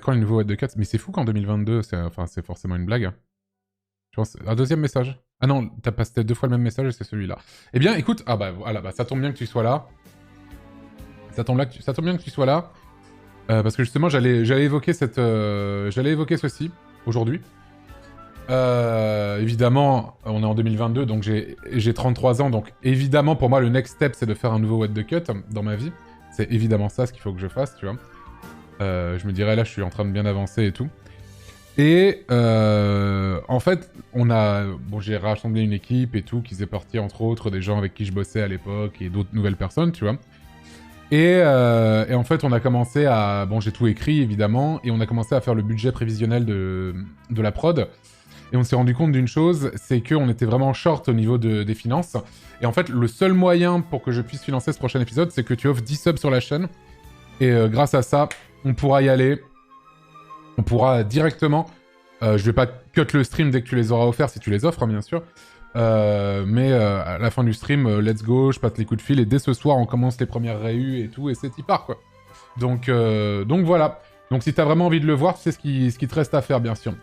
quand les nouveaux What the Cut? Mais c'est fou qu'en 2022, c'est forcément une blague. Hein. Je pense... Un deuxième message. Ah non, t'as passé 2 fois le même message et c'est celui-là. Eh bien, écoute, ah bah voilà, bah, ça tombe bien que tu sois là. Ça tombe bien que tu sois là. Parce que justement, j'allais évoquer j'allais évoquer ceci aujourd'hui. Évidemment, on est en 2022, donc j'ai 33 ans, donc évidemment, pour moi, le next step, c'est de faire un nouveau What the Cut dans ma vie. C'est évidemment ça ce qu'il faut que je fasse, tu vois. Je me dirais, là, je suis en train de bien avancer et tout. Et en fait, j'ai rassemblé une équipe et tout, qui faisait partie, entre autres, des gens avec qui je bossais à l'époque et d'autres nouvelles personnes, tu vois. Et en fait, on a commencé à... Bon, j'ai tout écrit, évidemment, et on a commencé à faire le budget prévisionnel de la prod. Et on s'est rendu compte d'une chose, c'est qu'on était vraiment short au niveau des finances. Et en fait, le seul moyen pour que je puisse financer ce prochain épisode, c'est que tu offres 10 subs sur la chaîne. Et grâce à ça, on pourra y aller. On pourra directement... je vais pas cut le stream dès que tu les auras offerts, si tu les offres, hein, bien sûr. Mais à la fin du stream, let's go, je passe les coups de fil. Et dès ce soir, on commence les premières réus et tout. Et c'est y part, quoi. Donc voilà. Donc si t'as vraiment envie de le voir, tu sais ce qui te reste à faire, bien sûr.